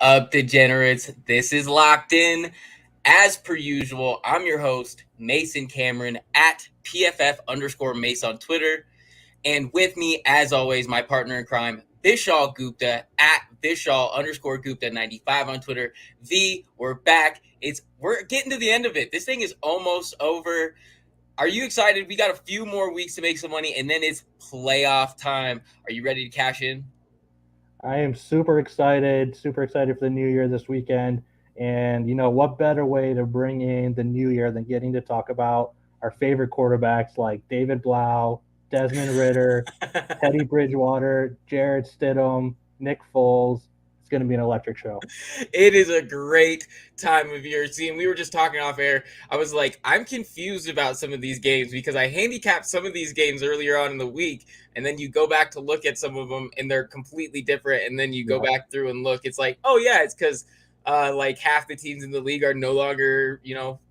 up, degenerates? This is Locked In. As per usual, I'm your host, Mason Cameron, at PFF underscore Mace on Twitter. And with me, as always, my partner in crime, Vishaal Gupta, at Vishaal underscore Gupta 95 on Twitter. We're back. We're getting to the end of it. This thing is almost over. Are you excited? We got a few more weeks to make some money, and then it's playoff time. Are you ready to cash in? I am super excited for the new year this weekend. And, what better way to bring in the new year than getting to talk about our favorite quarterbacks like David Blau, Desmond Ritter, Teddy Bridgewater, Jared Stidham, Nick Foles. It's going to be an electric show. It is a great time of year. See, and we were just talking off air. I was like, I'm confused about some of these games because I handicapped some of these games earlier on in the week, and then you go back to look at some of them and they're completely different. And then you go Yeah. back through and look. It's like, oh yeah, it's because like half the teams in the league are no longer,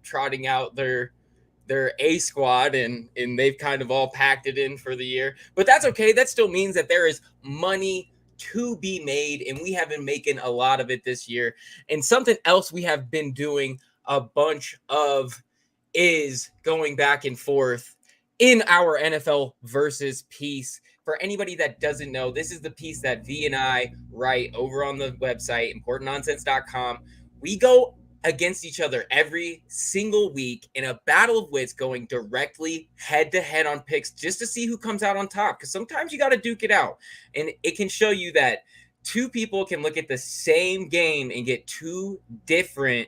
trotting out their A squad and they've kind of all packed it in for the year. But that's okay. That still means that there is money to be made, and we have been making a lot of it this year. And something else we have been doing a bunch of is going back and forth in our NFL versus piece. For anybody that doesn't know, this is the piece that V and I write over on the website, importantnonsense.com. We go against each other every single week in a battle of wits, going directly head to head on picks just to see who comes out on top. Because sometimes you got to duke it out, and it can show you that two people can look at the same game and get two different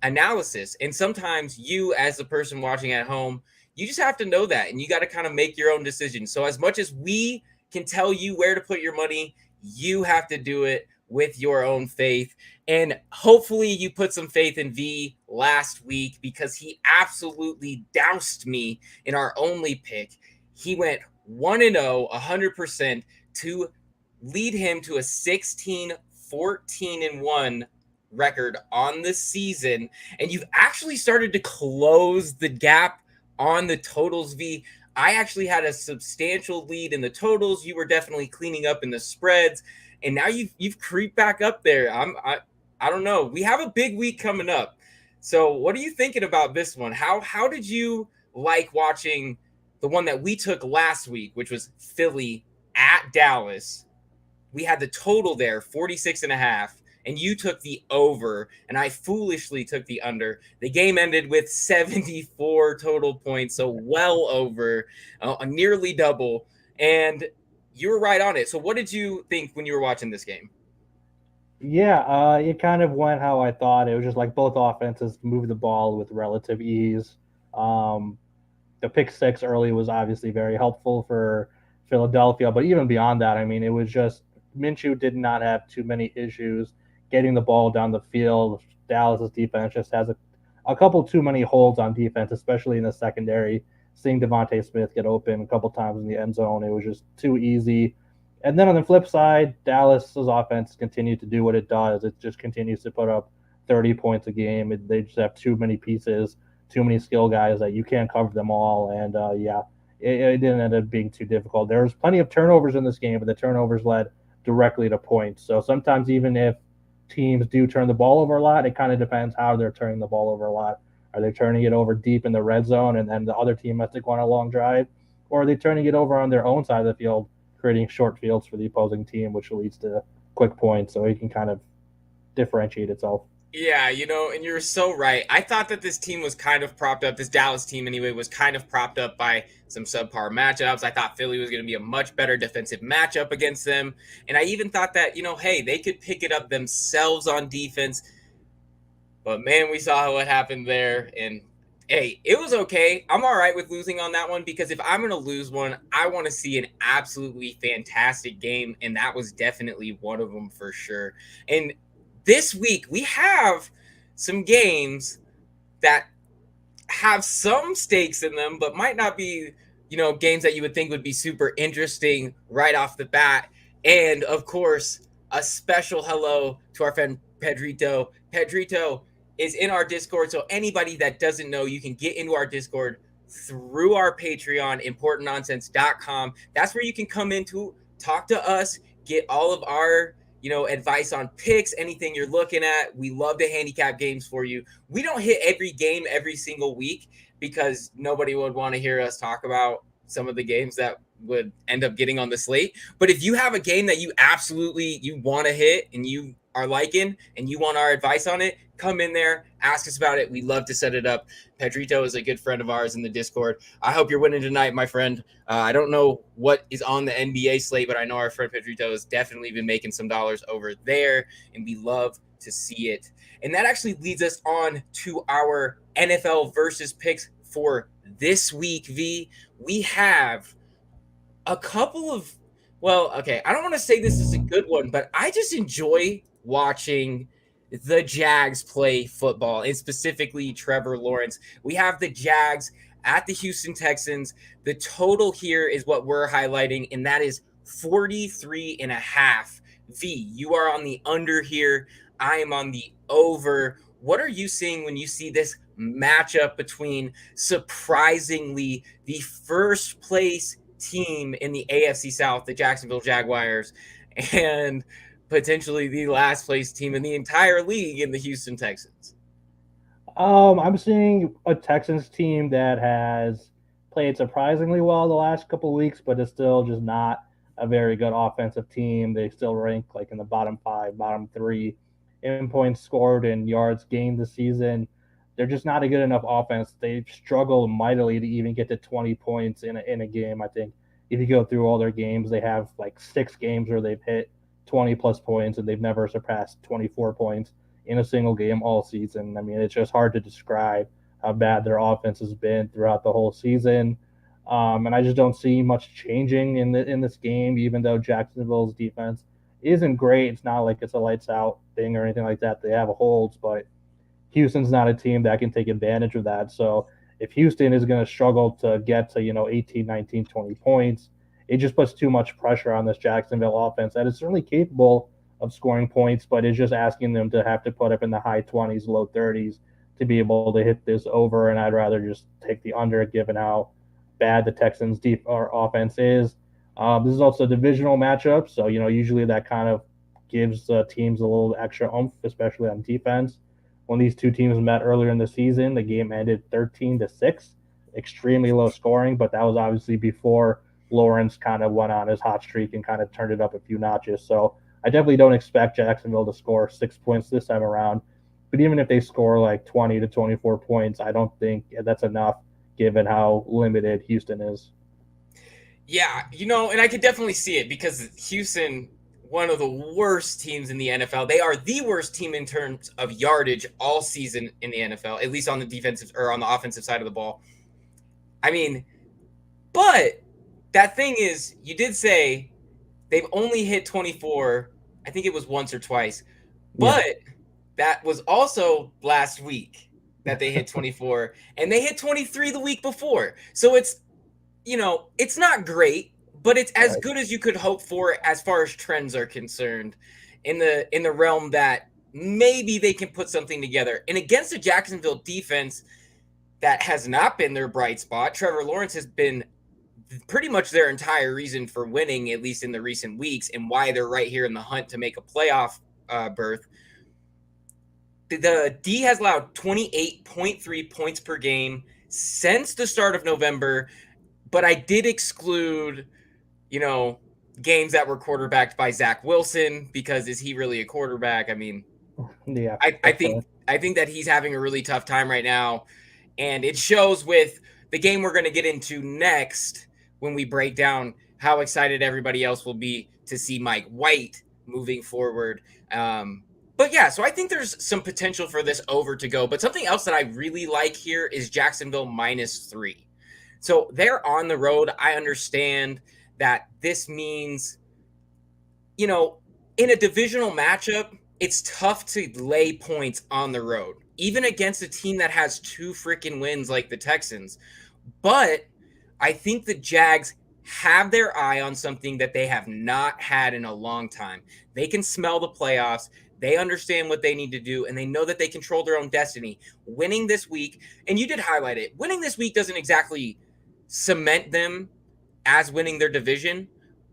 analysis. And sometimes you, as the person watching at home, you just have to know that, and you got to kind of make your own decision. So as much as we can tell you where to put your money, you have to do it with your own faith. And hopefully you put some faith in V last week, because he absolutely doused me in our only pick. He went 1-0, 100%, to lead him to a 16-14-1 record on the season. And you've actually started to close the gap on the totals, V. I actually had a substantial lead in the totals. You were definitely cleaning up in the spreads, and now you've creeped back up there. I don't know. We have a big week coming up. So what are you thinking about this one? How did you like watching the one that we took last week, which was Philly at Dallas? We had the total there, 46 and a half, and you took the over, and I foolishly took the under. The game ended with 74 total points, so well over, a nearly double, and you were right on it. So what did you think when you were watching this game? Yeah, it kind of went how I thought. It was just like both offenses moved the ball with relative ease. Um, the pick six early was obviously very helpful for Philadelphia, but even beyond that, I mean, it was just Minshew did not have too many issues getting the ball down the field. Dallas's defense just has a couple too many holds on defense, especially in the secondary. Seeing Devontae Smith get open a couple times in the end zone, it was just too easy. And then on the flip side, Dallas's offense continued to do what it does. It just continues to put up 30 points a game. They just have too many pieces, too many skill guys that you can't cover them all. And yeah, it didn't end up being too difficult. There was plenty of turnovers in this game, but the turnovers led directly to points. So sometimes even if teams do turn the ball over a lot, it kind of depends how they're turning the ball over a lot. Are they turning it over deep in the red zone and then the other team has to go on a long drive? Or are they turning it over on their own side of the field, creating short fields for the opposing team, which leads to quick points? So it can kind of differentiate itself. Yeah, and you're so right. I thought that this team was kind of propped up. This Dallas team, anyway, was kind of propped up by some subpar matchups. I thought Philly was going to be a much better defensive matchup against them. And I even thought that, hey, they could pick it up themselves on defense. But man, we saw what happened there. And hey, it was okay. I'm all right with losing on that one, because if I'm going to lose one, I want to see an absolutely fantastic game. And that was definitely one of them for sure. And this week, we have some games that have some stakes in them, but might not be, games that you would think would be super interesting right off the bat. And of course, a special hello to our friend Pedrito. Pedrito is in our Discord. So anybody that doesn't know, you can get into our Discord through our Patreon, importantnonsense.com. That's where you can come in to talk to us, get all of our advice on picks, anything you're looking at. We love to handicap games for you. We don't hit every game every single week because nobody would want to hear us talk about some of the games that would end up getting on the slate. But if you have a game that you want to hit and you are liking and you want our advice on it, come in there, ask us about it. We love to set it up. Pedrito is a good friend of ours in the Discord. I hope you're winning tonight, my friend. I don't know what is on the NBA slate, but I know our friend Pedrito has definitely been making some dollars over there, and we love to see it. And that actually leads us on to our NFL versus picks for this week, V. We have a couple of, I don't want to say this is a good one, but I just enjoy watching the Jags play football, and specifically Trevor Lawrence. We have the Jags at the Houston Texans. The total here is what we're highlighting, and that is 43 and a half. V, you are on the under here. I am on the over. What are you seeing when you see this matchup between surprisingly the first place team in the AFC South, the Jacksonville Jaguars, and potentially the last place team in the entire league in the Houston Texans? I'm seeing a Texans team that has played surprisingly well the last couple of weeks, but it's still just not a very good offensive team. They still rank like in the bottom five, bottom three in points scored and yards gained this season. They're just not a good enough offense. They've struggled mightily to even get to 20 points in a game. I think if you go through all their games, they have like 6 games where they've hit 20 plus points and they've never surpassed 24 points in a single game all season. I mean, it's just hard to describe how bad their offense has been throughout the whole season. And I just don't see much changing in this game, even though Jacksonville's defense isn't great. It's not like it's a lights out thing or anything like that. They have holds, but Houston's not a team that can take advantage of that. So if Houston is going to struggle to get to, 18, 19, 20 points, it just puts too much pressure on this Jacksonville offense that is certainly capable of scoring points, but it's just asking them to have to put up in the high 20s, low 30s to be able to hit this over. And I'd rather just take the under given how bad the Texans' deep or offense is. This is also a divisional matchup, so usually that kind of gives teams a little extra oomph, especially on defense. When these two teams met earlier in the season, the game ended 13-6, extremely low scoring, but that was obviously before Lawrence kind of went on his hot streak and kind of turned it up a few notches. So I definitely don't expect Jacksonville to score 6 points this time around. But even if they score like 20 to 24 points, I don't think that's enough given how limited Houston is. Yeah, and I could definitely see it because Houston, one of the worst teams in the NFL. They are the worst team in terms of yardage all season in the NFL, at least on the defensive or on the offensive side of the ball. I mean, but that thing is, you did say they've only hit 24. I think it was once or twice, but that was also last week that they hit 24, and they hit 23 the week before. So it's not great, but it's as good as you could hope for as far as trends are concerned in the realm that maybe they can put something together. And against a Jacksonville defense that has not been their bright spot, Trevor Lawrence has been pretty much their entire reason for winning, at least in the recent weeks, and why they're right here in the hunt to make a playoff berth. The D has allowed 28.3 points per game since the start of November, but I did exclude, games that were quarterbacked by Zach Wilson, because is he really a quarterback? I mean, Yeah, I think that he's having a really tough time right now, and it shows with the game we're going to get into next when we break down how excited everybody else will be to see Mike White moving forward. But yeah, so I think there's some potential for this over to go. But something else that I really like here is Jacksonville -3. So they're on the road. I understand that this means, in a divisional matchup, it's tough to lay points on the road, even against a team that has 2 freaking wins like the Texans. But I think the Jags have their eye on something that they have not had in a long time. They can smell the playoffs. They understand what they need to do, and they know that they control their own destiny. Winning this week, and you did highlight it, winning this week doesn't exactly cement them as winning their division,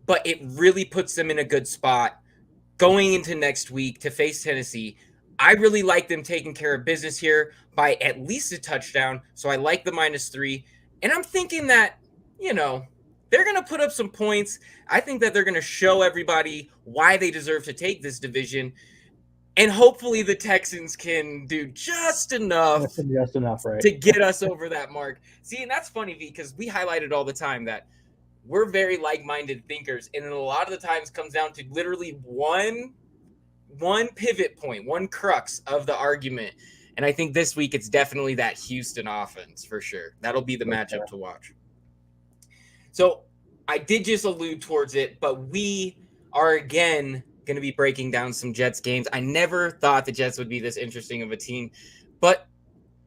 but it really puts them in a good spot going into next week to face Tennessee. I really like them taking care of business here by at least a touchdown. So I like the -3. And I'm thinking that, they're going to put up some points. I think that they're going to show everybody why they deserve to take this division. And hopefully the Texans can do just enough Just enough, right? to get us over that mark. See, and that's funny because we highlighted all the time that we're very like-minded thinkers, and a lot of the times comes down to literally one pivot point, one crux of the argument. And I think this week it's definitely that Houston offense for sure. That'll be the matchup to watch. So I did just allude towards it, but we are again going to be breaking down some Jets games. I never thought the Jets would be this interesting of a team, but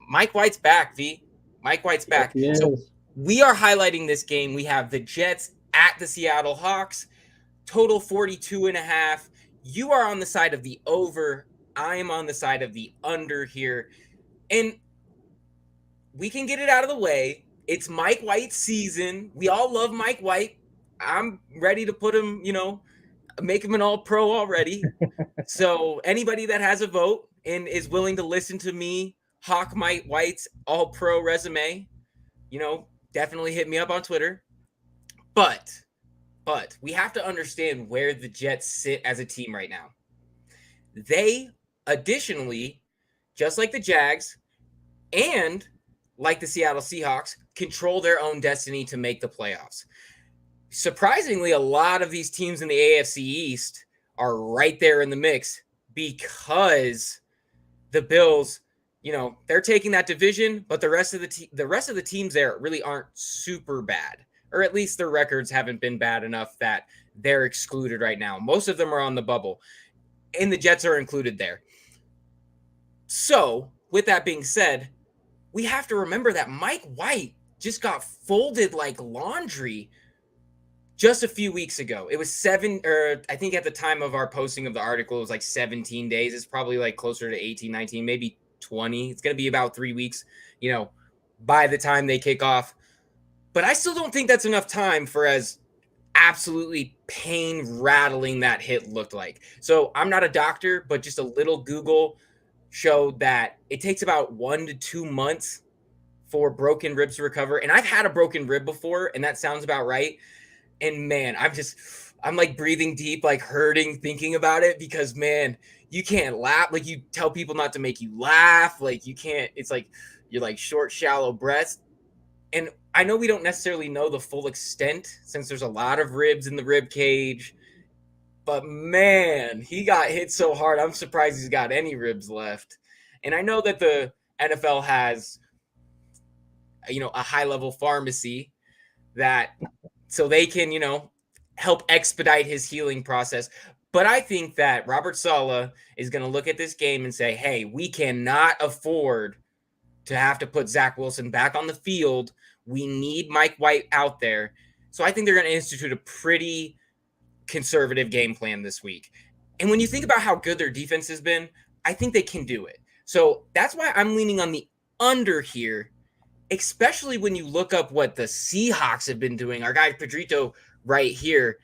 Mike White's back, V. Mike White's back. Yes, so we are highlighting this game. We have the Jets at the Seattle Hawks, total 42.5. You are on the side of the over. I am on the side of the under here. And we can get it out of the way. It's Mike White's season. We all love Mike White. I'm ready to put him, make him an all-pro already. So anybody that has a vote and is willing to listen to me hawk Mike White's all-pro resume, definitely hit me up on Twitter. But we have to understand where the Jets sit as a team right now. They, additionally, just like the Jags and like the Seattle Seahawks, control their own destiny to make the playoffs. Surprisingly, a lot of these teams in the AFC East are right there in the mix because the Bills, they're taking that division, but the rest of the teams there really aren't super bad, or at least their records haven't been bad enough that they're excluded right now. Most of them are on the bubble, and the Jets are included there. So, with that being said, we have to remember that Mike White just got folded like laundry just a few weeks ago. It was I think at the time of our posting of the article, it was like 17 days. It's probably like closer to 18, 19, maybe 20. It's going to be about 3 weeks, by the time they kick off. But I still don't think that's enough time for as absolutely pain rattling that hit looked like. So I'm not a doctor, but just a little Google showed that it takes about 1 to 2 months for broken ribs to recover. And I've had a broken rib before, and that sounds about right. And man, I'm like breathing deep, like hurting thinking about it because man, you can't laugh. Like you tell people not to make you laugh. Like you can't, it's like you're like short, shallow breaths. And I know we don't necessarily know the full extent since there's a lot of ribs in the rib cage, but man, he got hit so hard. I'm surprised he's got any ribs left. And I know that the NFL has, a high level pharmacy that so they can, help expedite his healing process. But I think that Robert Saleh is going to look at this game and say, hey, we cannot afford to have to put Zach Wilson back on the field. We need Mike White out there. So I think they're going to institute a pretty conservative game plan this week. And when you think about how good their defense has been, I think they can do it. So that's why I'm leaning on the under here, especially when you look up what the Seahawks have been doing. Our guy Pedrito right here.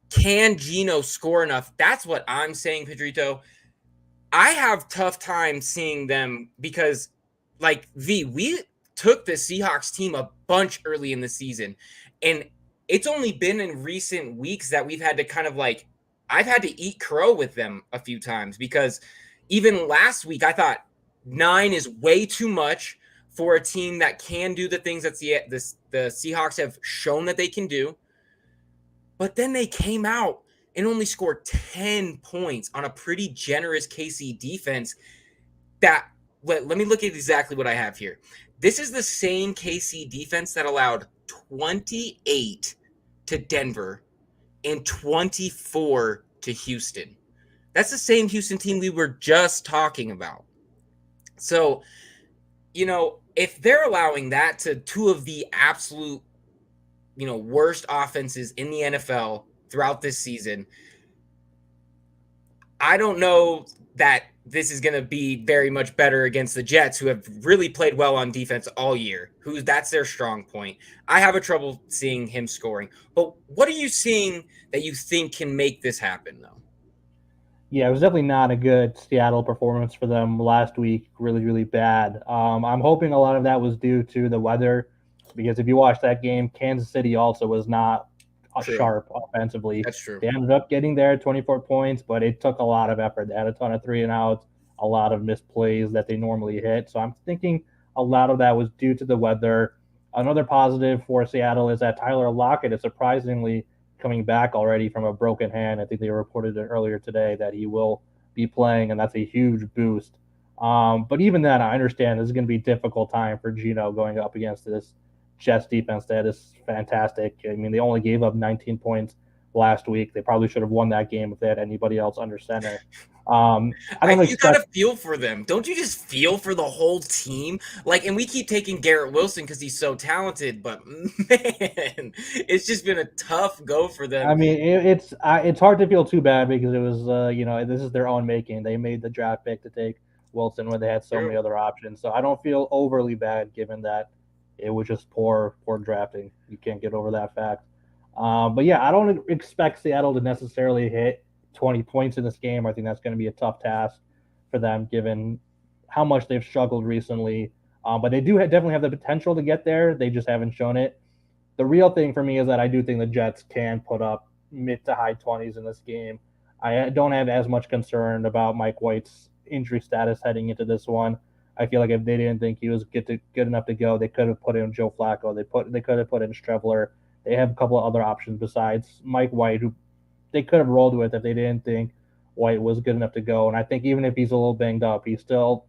Can Geno score enough? That's what I'm saying, Pedrito. I have tough time seeing them because, like, we took the Seahawks team a bunch early in the season. And it's only been in recent weeks that we've had to kind of like, I've had to eat crow with them a few times because even last week, I thought 9 is way too much for a team that can do the things that the Seahawks have shown that they can do. But then they came out and only scored 10 points on a pretty generous KC defense. Let me look at exactly what I have here. This is the same KC defense that allowed 28 to Denver and 24 to Houston. That's the same Houston team we were just talking about. So, if they're allowing that to two of the absolute, worst offenses in the NFL throughout this season, I don't know that this is going to be very much better against the Jets, who have really played well on defense all year, that's their strong point. I have a trouble seeing him scoring. But what are you seeing that you think can make this happen, though? Yeah, it was definitely not a good Seattle performance for them last week. Really, really bad. I'm hoping a lot of that was due to the weather, because if you watch that game, Kansas City also was not True. sharp offensively. That's true. They ended up getting there 24 points, but it took a lot of effort. They had a ton of 3-and-outs, a lot of missed plays that they normally hit. So I'm thinking a lot of that was due to the weather. Another positive for Seattle is that Tyler Lockett is surprisingly coming back already from a broken hand. I think they reported it earlier today that he will be playing, and that's a huge boost. But even then, I understand this is going to be a difficult time for Gino going up against this Jets defense that is fantastic. I mean, they only gave up 19 points last week. They probably should have won that game if they had anybody else under center. I don't You gotta expect. feel for them. Don't you just feel for the whole team? Like, and we keep taking Garrett Wilson because he's so talented, but man, it's just been a tough go for them. I mean, it's hard to feel too bad because it was this is their own making. They made the draft pick to take Wilson when they had so many True. other options. So I don't feel overly bad given that it was just poor drafting. You can't get over that fact. But yeah, I don't expect Seattle to necessarily hit 20 points in this game. I think that's going to be a tough task for them given how much they've struggled recently. But they do definitely have the potential to get there. They just haven't shown it. The real thing for me is that I do think the Jets can put up mid to high 20s in this game. I don't have as much concern about Mike White's injury status heading into this one. I feel like if they didn't think he was good enough to go, they could have put in Joe Flacco. They could have put in Strevler. They have a couple of other options besides Mike White, who they could have rolled with if they didn't think White was good enough to go. And I think even if he's a little banged up, he's still.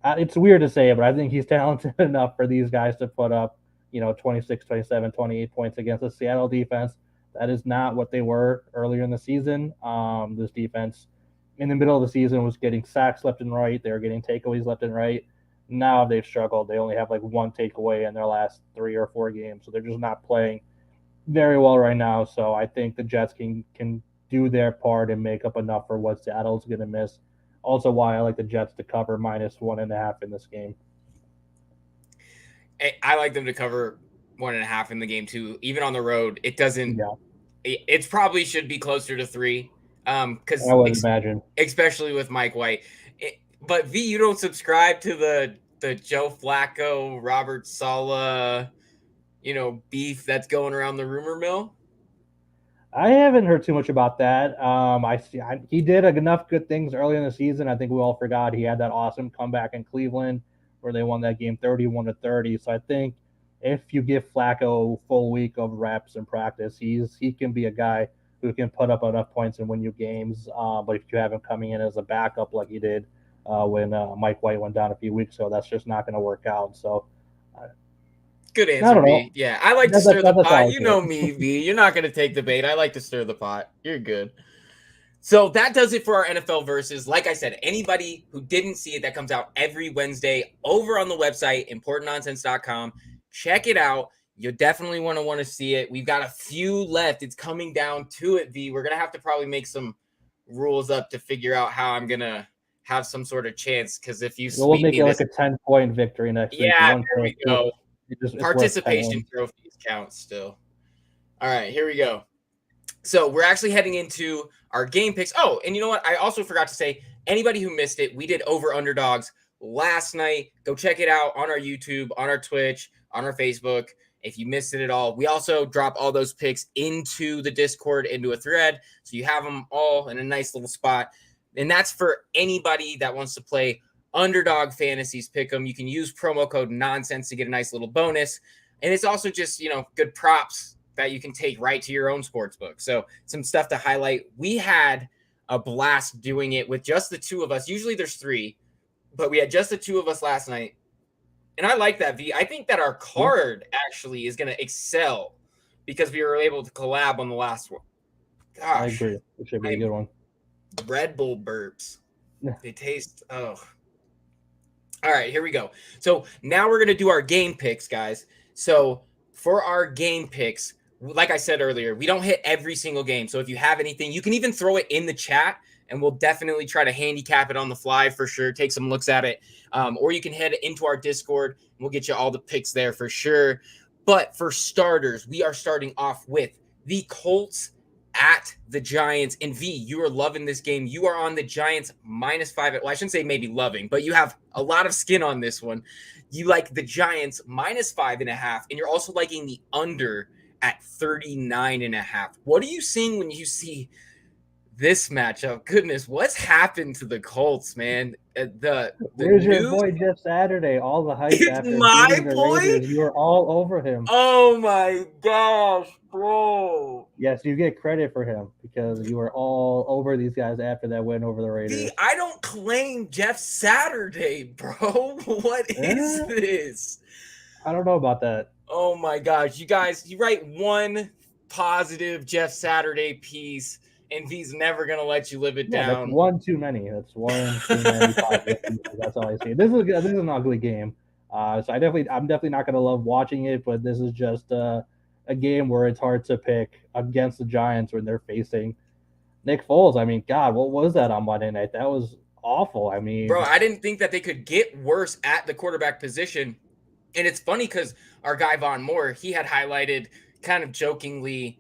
It's weird to say it, but I think he's talented enough for these guys to put up 26, 27, 28 points against the Seattle defense. That is not what they were earlier in the season. This defense in the middle of the season was getting sacks left and right. They were getting takeaways left and right. Now they've struggled. They only have like one takeaway in their last 3 or 4 games. So they're just not playing very well right now. So I think the Jets can do their part and make up enough for what Seattle's going to miss. Also, why I like the Jets to cover -1.5 in this game. I like them to cover 1.5 in the game too. Even on the road, it doesn't. Yeah, It probably should be closer to 3, I because would imagine. especially with Mike White. But V, you don't subscribe to the Joe Flacco, Robert Sala, beef that's going around the rumor mill. I haven't heard too much about that. He did enough good things early in the season. I think we all forgot he had that awesome comeback in Cleveland where they won that game 31-30. So I think if you give Flacco a full week of reps and practice, he can be a guy who can put up enough points and win you games. But if you have him coming in as a backup like he did when Mike White went down a few weeks ago, that's just not going to work out. So Good I answer, don't know. V. Yeah, I like to stir the That's pot. all I You care. know me, V. You're not going to take the bait. I like to stir the pot. You're good. So that does it for our NFL versus. Like I said, anybody who didn't see it, that comes out every Wednesday over on the website, importantnonsense.com. Check it out. You definitely want to see it. We've got a few left. It's coming down to it, V. We're going to have to probably make some rules up to figure out how I'm going to have some sort of chance. Because if you We'll sweep make me it like this, a 10-point victory next week. yeah, One there we pick, go. it's worth 10 Participation wins. trophies count still. All right, here we go. So we're actually heading into our game picks. Oh, and you know what? I also forgot to say, anybody who missed it, we did over underdogs last night. Go check it out on our YouTube, on our Twitch, on our Facebook. If you missed it at all, we also drop all those picks into the Discord, into a thread. So you have them all in a nice little spot. And that's for anybody that wants to play underdog fantasies pick them. You can use promo code nonsense to get a nice little bonus. And it's also just, good props that you can take right to your own sports book. So some stuff to highlight. We had a blast doing it with just the two of us. Usually there's three, but we had just the two of us last night. And I like that, V. I think that our Yeah, card actually is going to excel because we were able to collab on the last one. I Gosh, agree. It should be a I'm good one. Red Bull burps. They taste, oh. All right, here we go. So now we're going to do our game picks, guys. So for our game picks, like I said earlier, we don't hit every single game. So if you have anything, you can even throw it in the chat and we'll definitely try to handicap it on the fly for sure. Take some looks at it. Or you can head into our Discord and we'll get you all the picks there for sure. But for starters, we are starting off with the Colts at the Giants. And V, you are loving this game. You are on the Giants -5. Well, I shouldn't say maybe loving, but you have a lot of skin on this one. You like the Giants -5.5, and you're also liking the under at 39.5. What are you seeing when you see this matchup? Goodness, what's happened to the Colts, man? The Where's your news. boy Jeff Saturday? All the hype It's after my beating the boy. Raiders. You were all over him. Oh my gosh, bro. Yes, you get credit for him because you were all over these guys after that win over the V, Raiders. I don't claim Jeff Saturday, bro. What is Eh, this? I don't know about that. Oh my gosh, you guys, you write one positive Jeff Saturday piece, and V's never gonna let you live it Yeah, that's down. one too many. That's one too many positive pieces. That's all I see. This is an ugly game. So I'm definitely not gonna love watching it, but this is just a game where it's hard to pick against the Giants when they're facing Nick Foles. I mean, God, what was that on Monday night? That was awful. I Bro, mean, I didn't think that they could get worse at the quarterback position. And it's funny because our guy Von Moore, he had highlighted kind of jokingly,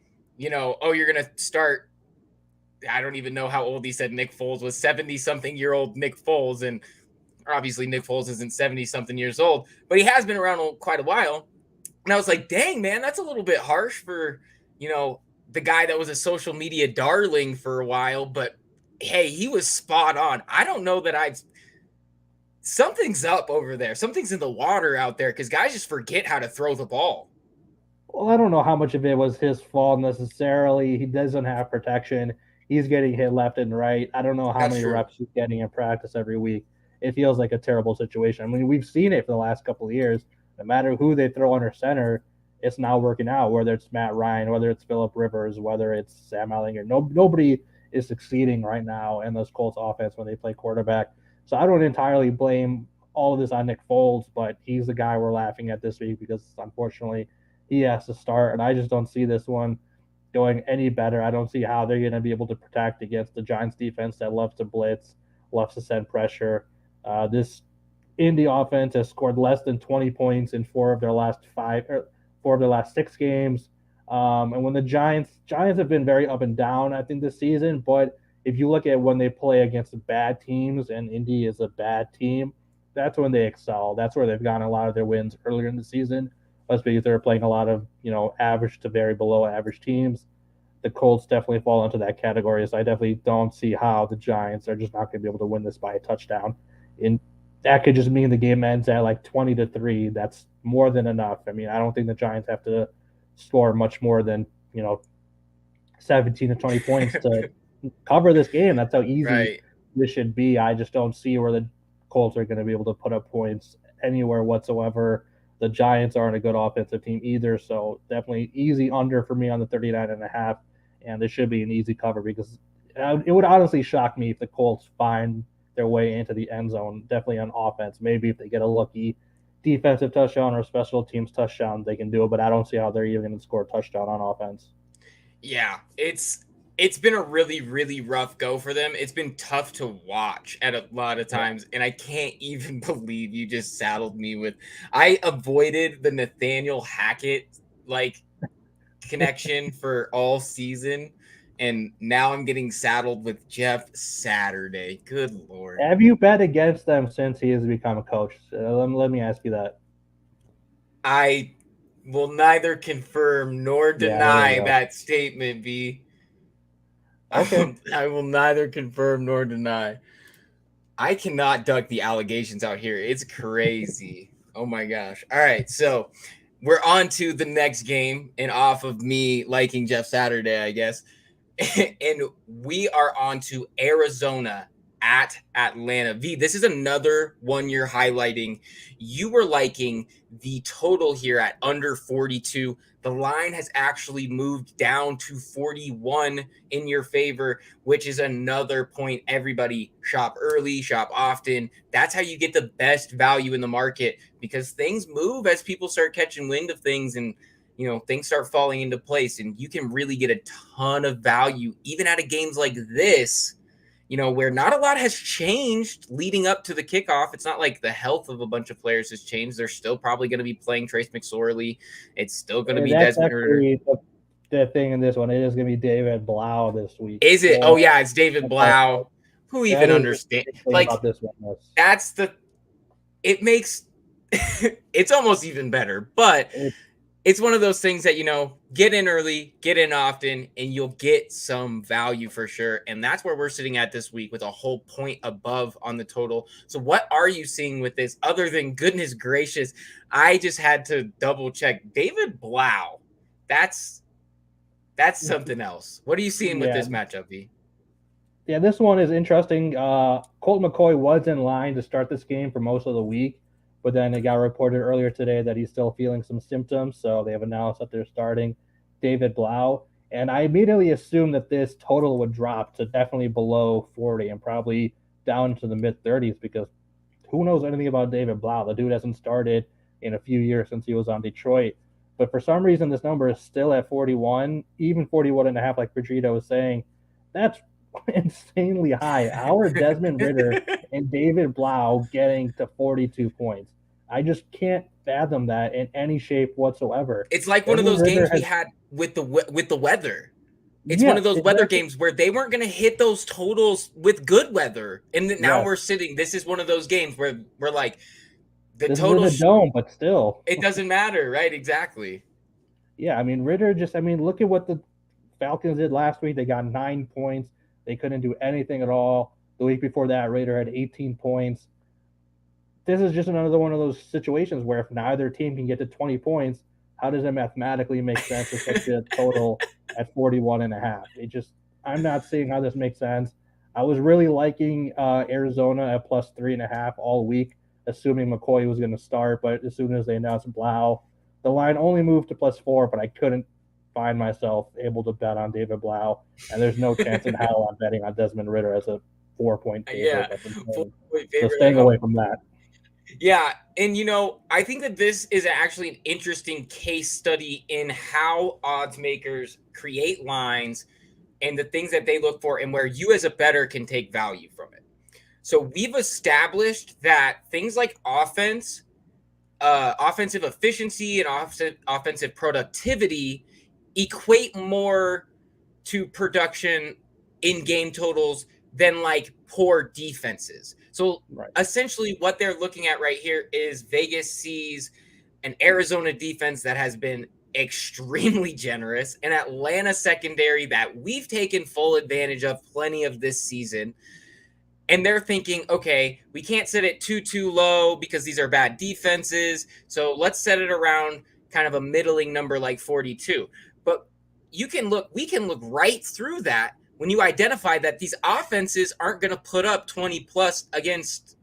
oh, you're gonna start. I don't even know how old he said Nick Foles was, 70-something-year-old Nick Foles. And obviously Nick Foles isn't 70-something years old, but he has been around quite a while. And I was like, dang, man, that's a little bit harsh for, the guy that was a social media darling for a while. But hey, he was spot on. I don't know that something's up over there. Something's in the water out there because guys just forget how to throw the ball. well, I don't know how much of it was his fault necessarily. He doesn't have protection. He's getting hit left and right. I don't know how That's many true. reps he's getting in practice every week. It feels like a terrible situation. I mean, we've seen it for the last couple of years. No matter who they throw under center, it's not working out. Whether it's Matt Ryan, whether it's Phillip Rivers, whether it's Sam Ellinger, nobody is succeeding right now in those Colts offense when they play quarterback. So I don't entirely blame all of this on Nick Foles, but he's the guy we're laughing at this week because unfortunately he has to start, and I just don't see this one going any better. I don't see how they're going to be able to protect against the Giants defense that loves to blitz, loves to send pressure. This Indy offense has scored less than 20 points in four of their last 6 games. And when the Giants have been very up and down, I think this season. But if you look at when they play against bad teams, and Indy is a bad team, that's when they excel. That's where they've gotten a lot of their wins earlier in the season. That's because they're playing a lot of average to very below average teams. The Colts definitely fall into that category. So I definitely don't see how the Giants are just not going to be able to win this by a touchdown. And that could just mean the game ends at like 20-3. That's more than enough. I mean, I don't think the Giants have to score much more than 17 to 20 points to cover this game. That's how easy Right. this should be. I just don't see where the Colts are going to be able to put up points anywhere whatsoever. The Giants aren't a good offensive team either, so definitely easy under for me on the 39.5, and this should be an easy cover because it would honestly shock me if the Colts find their way into the end zone, definitely on offense. Maybe if they get a lucky defensive touchdown or a special teams touchdown, they can do it, but I don't see how they're even going to score a touchdown on offense. Yeah, it's been a really really rough go for them. It's been tough to watch at a lot of Yeah. times, and I can't even believe you just saddled me with. I avoided the Nathaniel Hackett like connection for all season, and now I'm getting saddled with Jeff Saturday. Good lord. Have you bet against them since he has become a coach? Let me ask you that. I will neither confirm nor Yeah, there you deny go. that statement, B. Okay. I will neither confirm nor deny. I cannot duck the allegations out here. It's crazy. Oh my gosh. All right. So we're on to the next game, and off of me liking Jeff Saturday, I guess. And we are on to Arizona at Atlanta. V, this is another one you're highlighting. You were liking the total here at under 42. The line has actually moved down to 41 in your favor, which is another point. Everybody shop early, shop often. That's how you get the best value in the market because things move as people start catching wind of things, and things start falling into place, and you can really get a ton of value even out of games like this, where not a lot has changed leading up to the kickoff. It's not like the health of a bunch of players has changed. They're still probably going to be playing Trace McSorley. It's still going to And be that's Desmond Ritter. actually the thing in this one. It is going to be David Blau this week. Is it? Four Oh yeah, it's David and a half Blau. points. Who That even is the understand? big thing Like about this one. Yes. that's the. It makes. It's almost even better, but It, it's one of those things that get in early, get in often, and you'll get some value for sure. And that's where we're sitting at this week with a whole point above on the total. So what are you seeing with this other than goodness gracious? I just had to double check David Blau. That's something else. What are you seeing with yeah, this matchup, V? yeah, this one is interesting. Colt McCoy was in line to start this game for most of the week, but then it got reported earlier today that he's still feeling some symptoms, so they have announced that they're starting David Blau. And I immediately assumed that this total would drop to definitely below 40 and probably down to the mid 30s because who knows anything about David Blau? The dude hasn't started in a few years since he was on Detroit. But for some reason, this number is still at 41, even 41 and a half, like Pedrito was saying. That's insanely high. Our Desmond Ritter and David Blau getting to 42 points. I just can't fathom that in any shape whatsoever. It's like one of Desmond those Ritter games we has, had with the weather. It's one of yes, those weather exactly. games where they weren't going to hit those totals with good weather. And now Yes. we're sitting. This is one of those games where we're like, the This is in a totals, dome, but still. it doesn't matter, right? Exactly. Yeah, I mean, Ritter just, I mean, look at what the Falcons did last week. They got 9 points. They couldn't do anything at all. The week before that, Ritter had 18 points. This is just another one of those situations where if neither team can get to 20 points, how does it mathematically make sense to set the total at 41 and a half? It just, I'm not seeing how this makes sense. I was really liking Arizona at plus 3.5 all week, assuming McCoy was going to start. But as soon as they announced Blau, the line only moved to plus 4, but I couldn't find myself able to bet on David Blau. And there's no chance in hell I'm betting on Desmond Ritter as a 4 point favorite. Yeah. That's Four insane. point So favorite staying at away home. from that. Yeah. And, I think that this is actually an interesting case study in how odds makers create lines and the things that they look for and where you as a bettor can take value from it. So we've established that things like offensive efficiency and offensive productivity equate more to production in game totals than like poor defenses. So Right. essentially, what they're looking at right here is Vegas sees an Arizona defense that has been extremely generous, an Atlanta secondary that we've taken full advantage of plenty of this season. And they're thinking, okay, we can't set it too low because these are bad defenses. So let's set it around kind of a middling number like 42. But we can look right through that when you identify that these offenses aren't going to put up 20 plus against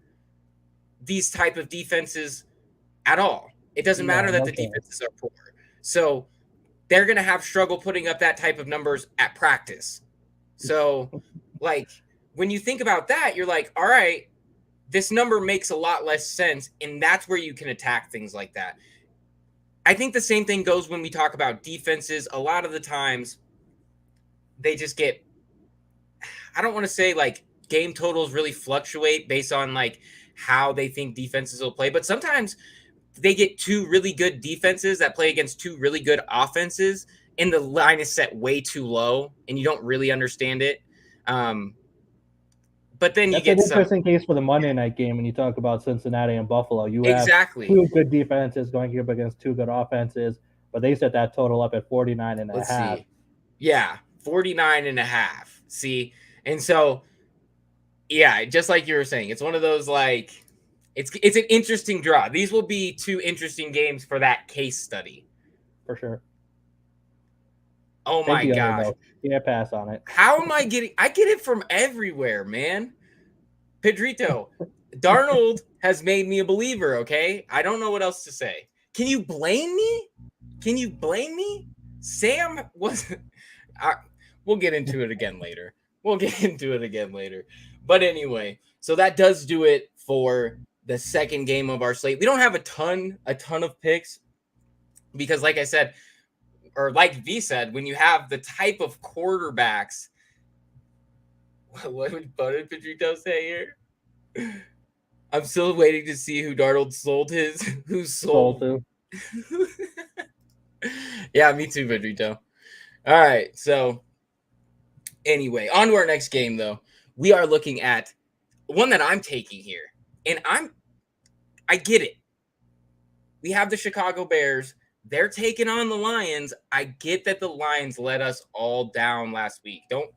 these type of defenses at all. It doesn't No, matter that no the chance. defenses are poor. So they're going to have struggle putting up that type of numbers at practice. So, like, when you think about that, you're like, all right, this number makes a lot less sense. And that's where you can attack things like that. I think the same thing goes when we talk about defenses. A lot of the times, they just get, I don't want to say like game totals really fluctuate based on like how they think defenses will play, but sometimes they get two really good defenses that play against two really good offenses, and the line is set way too low, and you don't really understand it. Um, but then you That's an get some interesting case for the Monday night game when you talk about Cincinnati and Buffalo. You have exactly. two good defenses going up against two good offenses, but they set that total up at 49 and a Let's half. see. Yeah, 49 and a half. See, and so yeah, just like you were saying, it's one of those like it's an interesting draw. These will be two interesting games for that case study. For sure. Oh Take my the under, gosh. though. Yeah, pass on it. How am I getting I get it from everywhere, man. Pedrito, Darnold has made me a believer, okay? I don't know what else to say. Can you blame me? Can you blame me? Sam was. I, we'll get into it again later. We'll get into it again later. But anyway, so that does do it for the second game of our slate. We don't have a ton of picks because, like I said, or like V said, when you have the type of quarterbacks, what did Pedrito say here? I'm still waiting to see who Darnold sold his. Who Sold sold? to. Yeah, me too, Pedrito. All right. So anyway, on to our next game though. We are looking at one that I'm taking here. And I get it. We have the Chicago Bears. They're taking on the Lions. I get that the Lions let us all down last week. Don't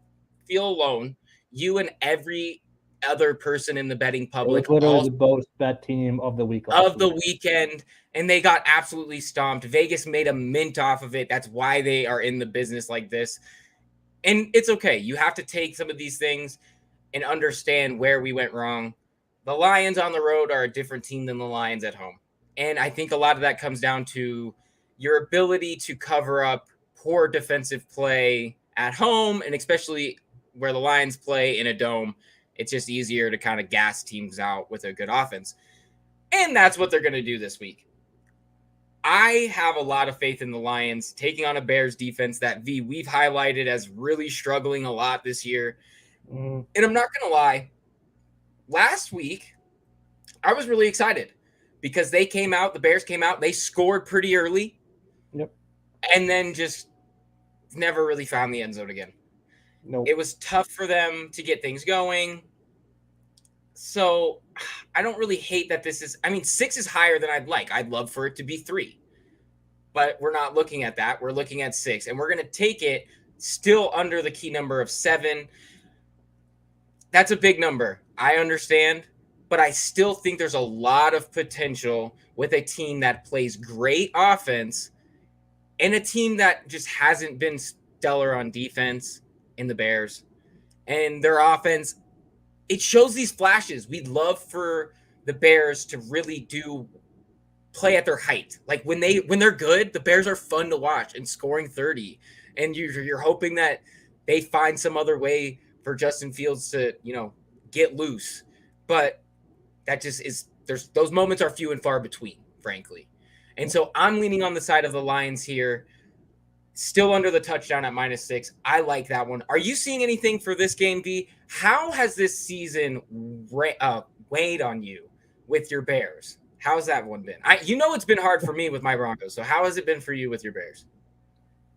feel alone. You and every other person in the betting It was public literally all the most bet team of the week last of the week. weekend, and they got absolutely stomped. Vegas made a mint off of it. That's why they are in the business like this. And it's okay. You have to take some of these things and understand where we went wrong. The Lions on the road are a different team than the Lions at home. And I think a lot of that comes down to your ability to cover up poor defensive play at home, and especially where the Lions play in a dome. It's just easier to kind of gas teams out with a good offense. And that's what they're going to do this week. I have a lot of faith in the Lions taking on a Bears defense that we've highlighted as really struggling a lot this year. Mm, And I'm not going to lie, last week I was really excited because the Bears came out, they scored pretty early, yep. and then just never really found the end zone again. Nope. It was tough for them to get things going. So I don't really hate that I mean, 6 is higher than I'd like. I'd love for it to be 3, but we're not looking at that. We're looking at 6, and we're going to take it still under the key number of 7. That's a big number. I understand, but I still think there's a lot of potential with a team that plays great offense and a team that just hasn't been stellar on defense in the Bears. And their offense, it shows these flashes. We'd love for the Bears to really do play at their height. Like when they're good, the Bears are fun to watch and scoring 30. And you're hoping that they find some other way for Justin Fields to, get loose. But that just is there's those moments are few and far between, frankly. And so I'm leaning on the side of the Lions here. Still under the touchdown at -6. I like that one. Are you seeing anything for this game, V? How has this season weighed on you with your Bears? How's that one been? It's been hard for me with my Broncos. So how has it been for you with your Bears?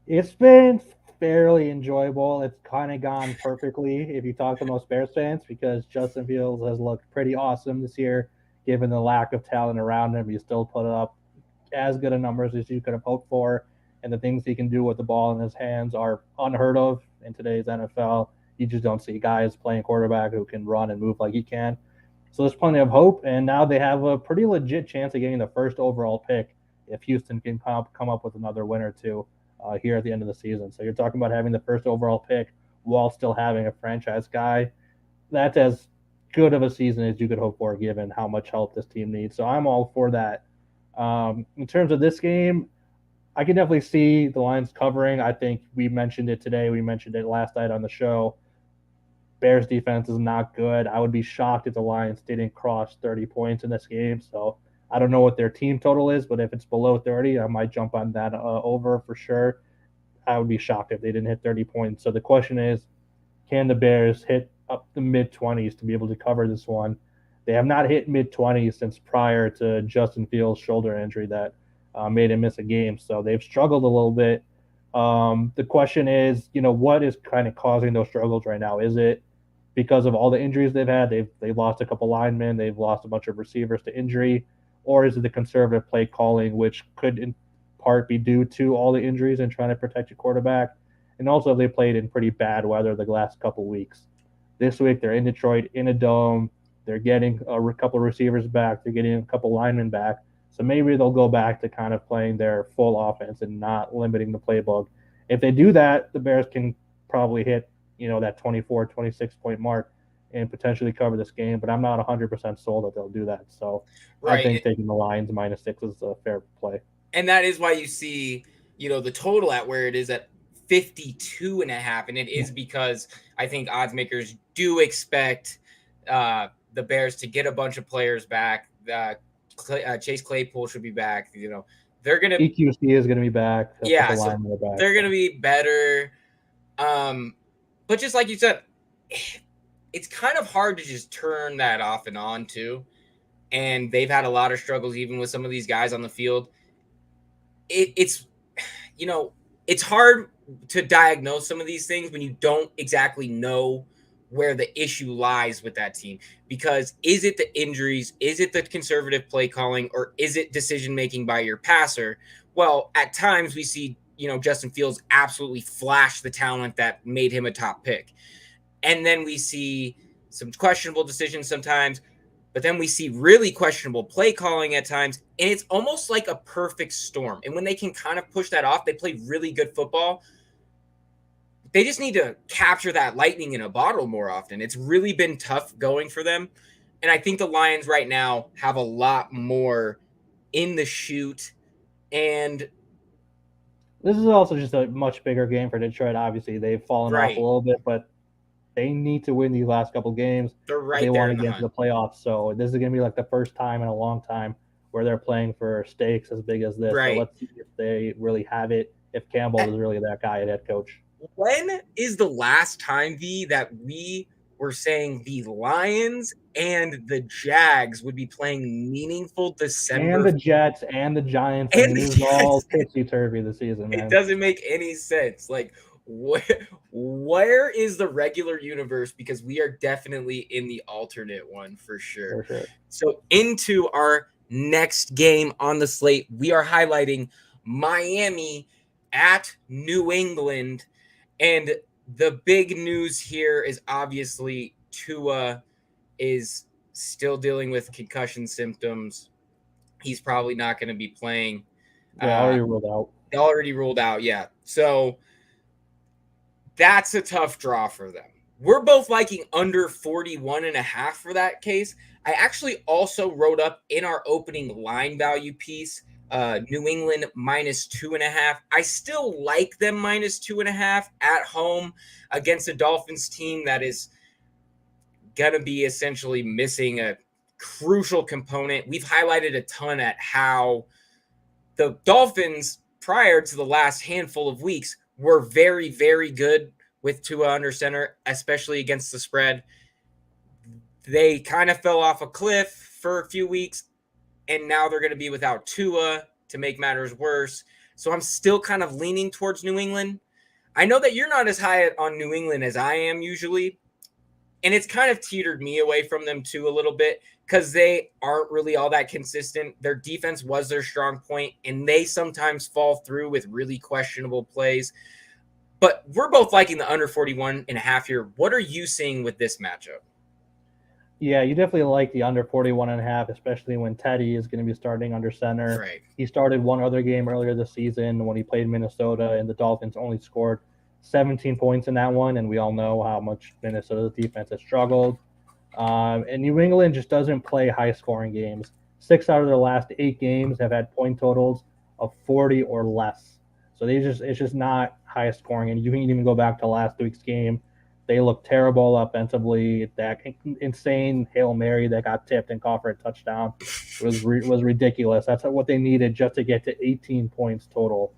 It's been fairly enjoyable. It's kind of gone perfectly if you talk to most Bears fans because Justin Fields has looked pretty awesome this year, given the lack of talent around him. He still put up as good a numbers as you could have hoped for, and the things he can do with the ball in his hands are unheard of in today's NFL. You just don't see guys playing quarterback who can run and move like he can. So there's plenty of hope, and now they have a pretty legit chance of getting the first overall pick if Houston can come up with another win or two here at the end of the season. So you're talking about having the first overall pick while still having a franchise guy. That's as good of a season as you could hope for, given how much help this team needs. So I'm all for that. In terms of this game, I can definitely see the Lions covering. I think we mentioned it today. We mentioned it last night on the show. Bears defense is not good. I would be shocked if the Lions didn't cross 30 points in this game. So I don't know what their team total is, but if it's below 30, I might jump on that over for sure. I would be shocked if they didn't hit 30 points. So the question is, can the Bears hit up the mid 20s to be able to cover this one? They have not hit mid 20s since prior to Justin Fields' shoulder injury that made him miss a game. So they've struggled a little bit. The question is, what is kind of causing those struggles right now? Is it because of all the injuries they've had? They've lost a couple linemen, they've lost a bunch of receivers to injury, or is it the conservative play calling, which could in part be due to all the injuries and trying to protect your quarterback? And also, they played in pretty bad weather the last couple weeks. This week, they're in Detroit in a dome. They're getting a couple receivers back. They're getting a couple linemen back. So maybe they'll go back to kind of playing their full offense and not limiting the playbook. If they do that, the Bears can probably hit, that 24, 26 point mark and potentially cover this game. But I'm not 100% sold that they'll do that. So I think Right. taking the Lions -6 is a fair play. And that is why you see, the total at where it is at 52.5. And it is because I think odds makers do expect the Bears to get a bunch of players back. Chase Claypool should be back. They're going to, EQC is going to be back. A yeah, couple so linemen are back. they're going to So. be better. But just like you said, it's kind of hard to just turn that off and on too. And they've had a lot of struggles even with some of these guys on the field. It's you know it's hard to diagnose some of these things when you don't exactly know where the issue lies with that team. Because is it the injuries? Is it the conservative play calling? Or is it decision making by your passer? Well, at times we see, Justin Fields absolutely flash the talent that made him a top pick. And then we see some questionable decisions sometimes, but then we see really questionable play calling at times. And it's almost like a perfect storm. And when they can kind of push that off, they play really good football. They just need to capture that lightning in a bottle more often. It's really been tough going for them. And I think the Lions right now have a lot more in the chute. And This is also just a much bigger game for Detroit. Obviously, they've fallen off a right, little bit, but they need to win these last couple games they're if they right there want in to the get into hunt. the playoffs. So this is going to be like the first time in a long time where they're playing for stakes as big as this. So Right. let's see if they really have it. If Campbell is really that guy at head coach. When is the last time, V, that we were saying the Lions and the Jags would be playing meaningful And December the Jets and the Giants. I and mean, the this is all Jets? tipsy turvy this season, It man. doesn't make any sense. Like, where is the regular universe? Because we are definitely in the alternate one for sure. For sure. So, into our next game on the slate, we are highlighting Miami at New England. And the big news here is obviously Tua is still dealing with concussion symptoms. He's probably not going to be playing. Yeah, already ruled out. Already ruled out, yeah. So that's a tough draw for them. We're both liking under 41.5 for that case. I actually also wrote up in our opening line value piece, New England -2.5. I still like them -2.5 at home against a Dolphins team that is going to be essentially missing a crucial component. We've highlighted a ton at how the Dolphins, prior to the last handful of weeks, were very, very good with Tua under center, especially against the spread. They kind of fell off a cliff for a few weeks, and now they're going to be without Tua to make matters worse. So I'm still kind of leaning towards New England. I know that you're not as high on New England as I am usually, and it's kind of teetered me away from them too a little bit because they aren't really all that consistent. Their defense was their strong point, and they sometimes fall through with really questionable plays. But we're both liking the under 41.5 here. What are you seeing with this matchup? Yeah, you definitely like the under 41.5, especially when Teddy is going to be starting under center. Right. He started one other game earlier this season when he played Minnesota, and the Dolphins only scored 17 points in that one, and we all know how much Minnesota's defense has struggled. And New England just doesn't play high-scoring games. 6 out of their last 8 games have had point totals of 40 or less. So it's just not high scoring. And you can even go back to last week's game. They looked terrible offensively. That insane Hail Mary that got tipped and caught for a touchdown was ridiculous. That's what they needed just to get to 18 points total.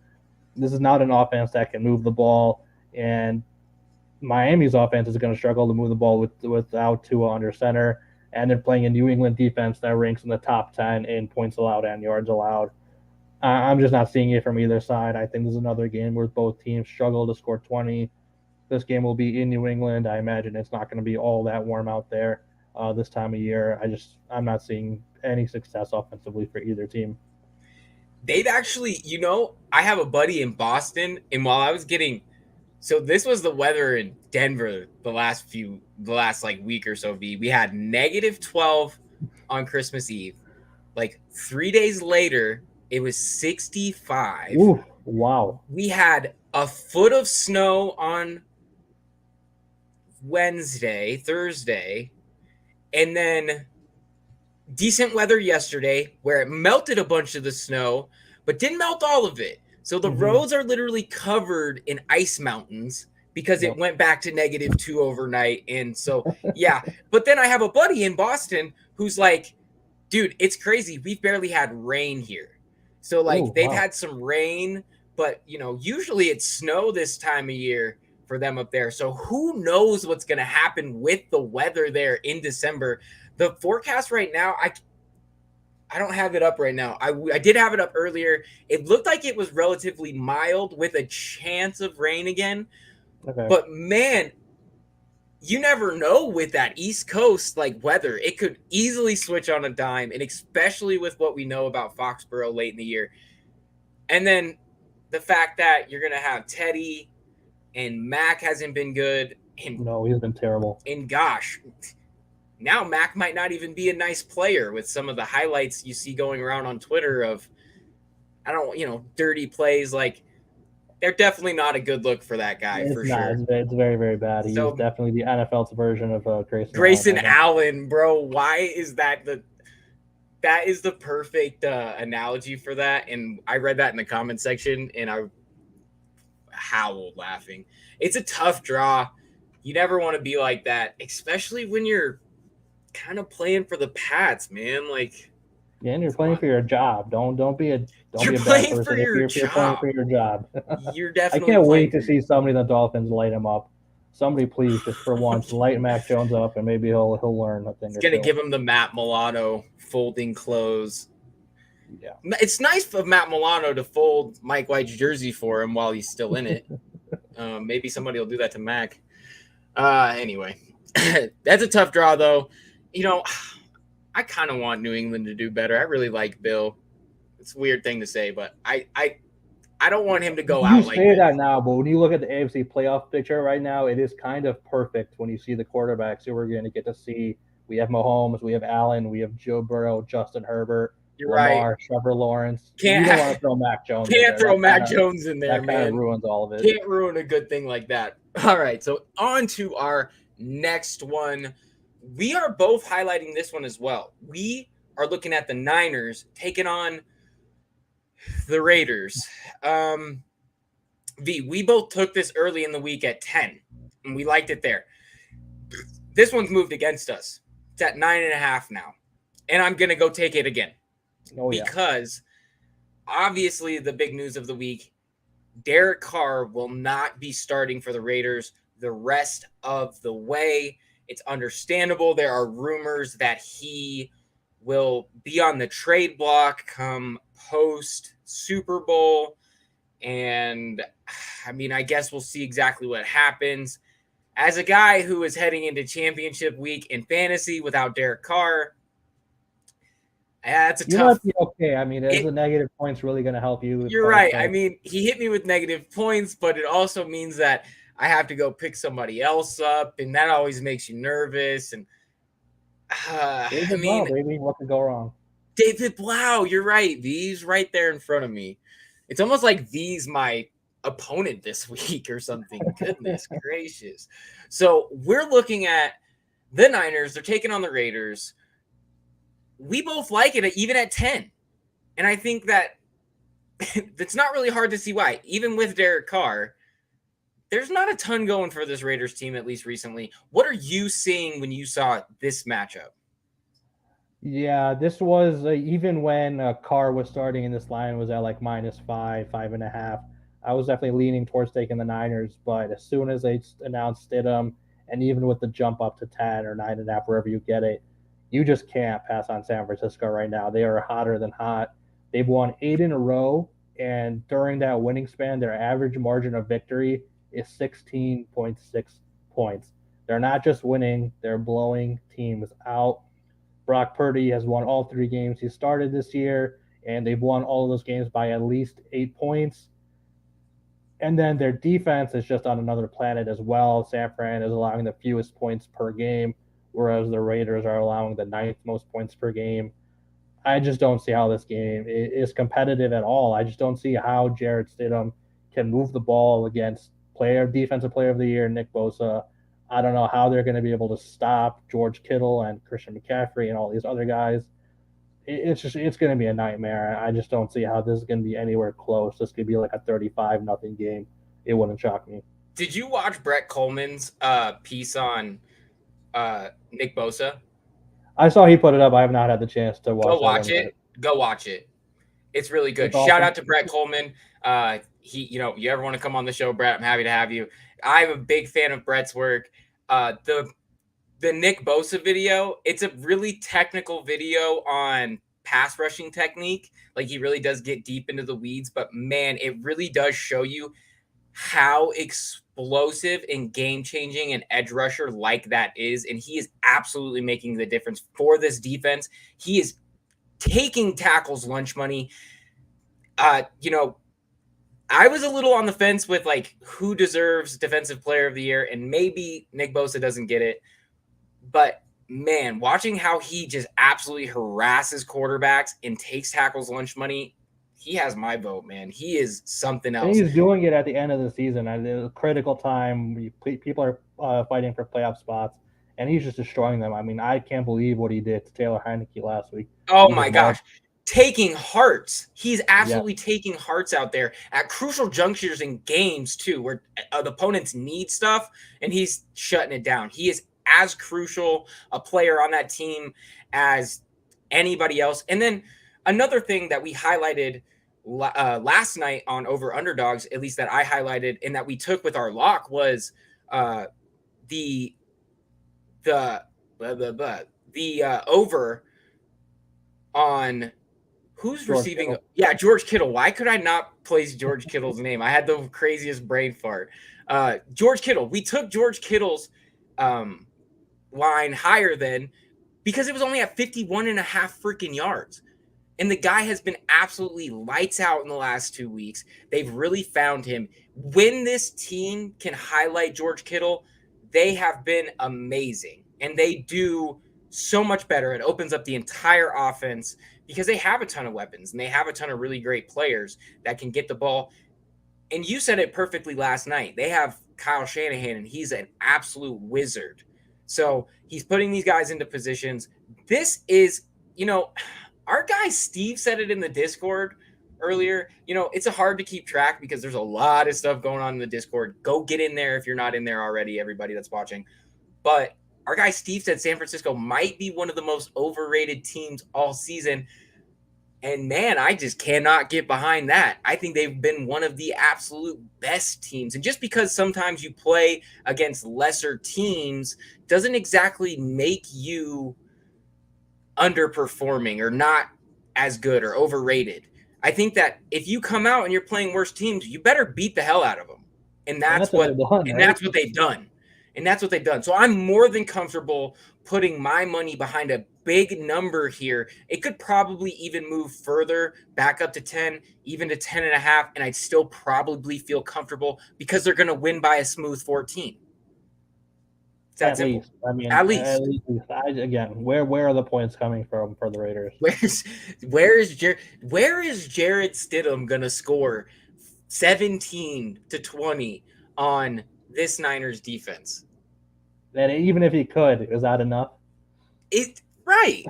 This is not an offense that can move the ball, and Miami's offense is going to struggle to move the ball without Tua under center, and they're playing a New England defense that ranks in the top 10 in points allowed and yards allowed. I'm just not seeing it from either side. I think this is another game where both teams struggle to score 20. This game will be in New England. I imagine it's not going to be all that warm out there this time of year. I'm not seeing any success offensively for either team. They've actually, I have a buddy in Boston, and while I was getting, so this was the weather in Denver the last like week or so. We had -12 on Christmas Eve. Like 3 days later, it was 65. Ooh, wow. We had a foot of snow on Thursday, and then decent weather yesterday where it melted a bunch of the snow, but didn't melt all of it. So the roads are literally covered in ice mountains because it went back to -2 overnight. And so, yeah. But then I have a buddy in Boston who's like, dude, it's crazy. We've barely had rain here. So, like, Ooh, they've wow. had some rain, but, usually it's snow this time of year for them up there. So, who knows what's going to happen with the weather there in December? The forecast right now, I don't have it up right now. I did have it up earlier. It looked like it was relatively mild with a chance of rain again. Okay. But man, you never know with that East Coast like weather. It could easily switch on a dime, and especially with what we know about Foxborough late in the year. And then the fact that you're gonna have Teddy and Mac hasn't been good, No, he's been terrible. and gosh, now Mac might not even be a nice player with some of the highlights you see going around on Twitter of I don't dirty plays. Like they're definitely not a good look for that guy It's for not. sure. It's very, very bad. He's So definitely the NFL's version of Grayson Allen Grayson right now. Allen, bro, why is that is the perfect analogy for that? And I read that in the comment section, and I howled laughing. It's a tough draw. You never want to be like that, especially when you're kind of playing for the Pats, man. Like, Yeah, and you're come playing on, for your job. Don't be a you're bad playing for person your if you're playing job. for your job. You're I definitely can't playing wait for to your. see somebody in the Dolphins light him up. Somebody please, just for once, light Mac Jones up, and maybe he'll learn a thing It's or gonna two. give him the Matt Milano folding clothes. Yeah. It's nice of Matt Milano to fold Mike White's jersey for him while he's still in it. Maybe somebody will do that to Mac. Anyway, that's a tough draw, though. You know, I kind of want New England to do better. I really like Bill. It's a weird thing to say, but I don't want him to go You out like say this. that now, but when you look at the AFC playoff picture right now, it is kind of perfect when you see the quarterbacks who we're going to get to see. We have Mahomes, we have Allen, we have Joe Burrow, Justin Herbert, You're right. Lamar, Trevor Lawrence. You don't want Can't to throw Mac Jones in can't there. throw Mac Jones in there, That kind of man. ruins all of it. Can't ruin a good thing like that. All right, so on to our next one. We are both highlighting this one as well. We are looking at the Niners taking on the Raiders. We both took this early in the week at 10, and we liked it there. This one's moved against us. It's at 9.5 now. And I'm gonna go take it again. Oh yeah. Because obviously the big news of the week, Derek Carr will not be starting for the Raiders the rest of the way. It's understandable. There are rumors that he will be on the trade block come post Super Bowl. And I mean, I guess we'll see exactly what happens. As a guy who is heading into championship week in fantasy without Derek Carr, that's a You tough. might be okay. I mean, is It, the negative points really going to help you? you're But right. I mean, he hit me with negative points, but it also means that I have to go pick somebody else up, and that always makes you nervous. And I David Blau, mean, baby, what could go wrong? David Blau, you're right. V's right there in front of me. It's almost like V's my opponent this week or something. Goodness gracious. So we're looking at the Niners. They're taking on the Raiders. We both like it even at 10. And I think that it's not really hard to see why. Even with Derek Carr, there's not a ton going for this Raiders team, at least recently. What are you seeing when you saw this matchup? Yeah, this was even when Carr was starting in this line was at like -5, 5.5. I was definitely leaning towards taking the Niners, but as soon as they announced Stidham, and even with the jump up to 10 or 9.5, wherever you get it, you just can't pass on San Francisco right now. They are hotter than hot. They've won 8 in a row, and during that winning span, their average margin of victory is 16.6 points. They're not just winning; they're blowing teams out. Brock Purdy has won all 3 games he started this year, and they've won all of those games by at least 8 points. And then their defense is just on another planet as well. San Fran is allowing the fewest points per game, whereas the Raiders are allowing the ninth most points per game. I just don't see how this game is competitive at all. I just don't see how Jared Stidham can move the ball against defensive player of the year, Nick Bosa. I don't know how they're going to be able to stop George Kittle and Christian McCaffrey and all these other guys. It's going to be a nightmare. I just don't see how this is going to be anywhere close. This could be like a 35-0 game. It wouldn't shock me. Did you watch Brett Coleman's piece on Nick Bosa? I saw he put it up. I have not had the chance to watch Go that one watch yet. it. Go watch it. It's really good. It's Shout awesome. out to Brett Coleman. You ever want to come on the show, Brett? I'm happy to have you. I'm a big fan of Brett's work. The Nick Bosa video, it's a really technical video on pass rushing technique. Like he really does get deep into the weeds, but man, it really does show you how explosive and game changing an edge rusher like that is. And he is absolutely making the difference for this defense. He is taking tackles lunch money. You know, I was a little on the fence with like who deserves defensive player of the year, and maybe Nick Bosa doesn't get it. But man, watching how he just absolutely harasses quarterbacks and takes tackles lunch money, he has my vote, man. He is something And else. he's doing it at the end of the season at a critical time. People are fighting for playoff spots, and he's just destroying them. I mean, I can't believe what he did to Taylor Heineke last week. Oh He just my gosh. marked. Taking hearts. He's Yeah, absolutely taking hearts out there at crucial junctures in games, too, where the opponents need stuff and he's shutting it down. He is as crucial a player on that team as anybody else. And then another thing that we highlighted last night on Over Underdogs, at least that I highlighted and that we took with our lock, was the the over on who's George receiving. Kittle. Yeah, George Kittle. Why could I not place George Kittle's name? I had the craziest brain fart. George Kittle. We took George Kittle's line higher than because it was only at 51 and a half freaking yards. And the guy has been absolutely lights out in the last 2 weeks. They've really found him. When this team can highlight George Kittle, they have been amazing. And they do so much better. It opens up the entire offense because they have a ton of weapons and they have a ton of really great players that can get the ball. And you said it perfectly last night. They have Kyle Shanahan, and he's an absolute wizard. So he's putting these guys into positions. This is, our guy Steve said it in the Discord earlier. It's hard to keep track because there's a lot of stuff going on in the Discord. Go get in there if you're not in there already, everybody that's watching. But our guy Steve said San Francisco might be one of the most overrated teams all season. And man, I just cannot get behind that. I think they've been one of the absolute best teams. And just because sometimes you play against lesser teams doesn't exactly make you underperforming or not as good or overrated. I think that if you come out and you're playing worse teams, you better beat the hell out of them. And And that's that's what what they've done, and right? that's what they've done. And that's what they've done. So I'm more than comfortable putting my money behind a big number here. It could probably even move further back up to 10, even to 10 and a half, and I'd still probably feel comfortable because they're going to win by a smooth 14. It's that At simple. least, I mean, At at least. least. Again, where are the points coming from for the Raiders? Where is Jared Stidham going to score 17 to 20 on this Niners defense? That even if he could, is that enough? Right.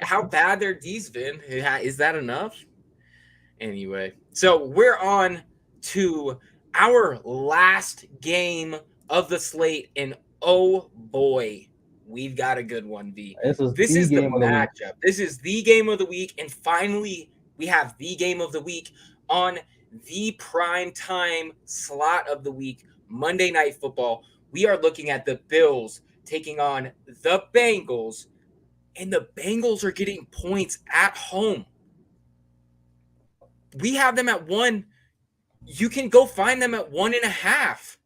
How bad their D's been. Is that enough? Anyway, so we're on to our last game of the slate, and oh boy, we've got a good one, V. This is This the is the game of the week. matchup. This is the game of the week, and finally, we have the game of the week on the prime time slot of the week, Monday Night Football. We are looking at the Bills taking on the Bengals, and the Bengals are getting points at home. We have them at 1. You can go find them at 1.5.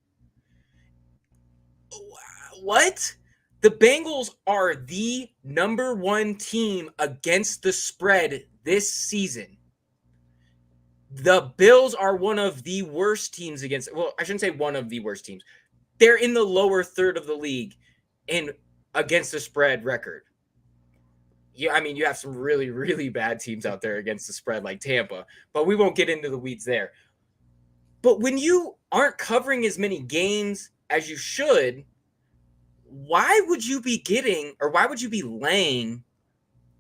What? The Bengals are the number 1 team against the spread this season. The Bills are one of the worst teams against, well, I shouldn't say one of the worst teams. They're in the lower third of the league in against the spread record. Yeah, I mean, you have some really, really bad teams out there against the spread like Tampa, but we won't get into the weeds there. But when you aren't covering as many games as you should, why would you be laying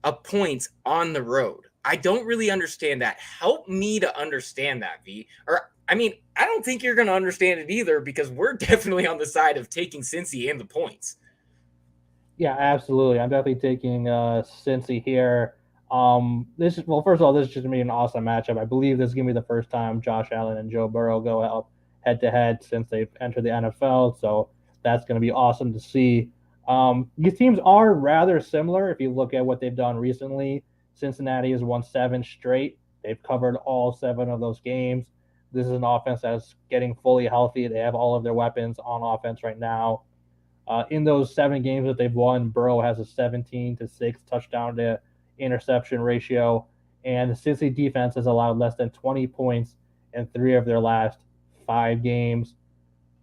a points on the road? I don't really understand that. Help me to understand that, V. Or, I mean, I don't think you're going to understand it either because we're definitely on the side of taking Cincy and the points. Yeah, absolutely. I'm definitely taking Cincy here. First of all, this is just gonna be an awesome matchup. I believe this is gonna be the first time Josh Allen and Joe Burrow go out head to head since they've entered the NFL. So that's gonna be awesome to see. These teams are rather similar if you look at what they've done recently. Cincinnati has won 7 straight. They've covered all 7 of those games. This is an offense that's getting fully healthy. They have all of their weapons on offense right now. In those 7 games that they've won, Burrow has a 17-6 touchdown to interception ratio, and the Cincy defense has allowed less than 20 points in 3 of their last 5 games.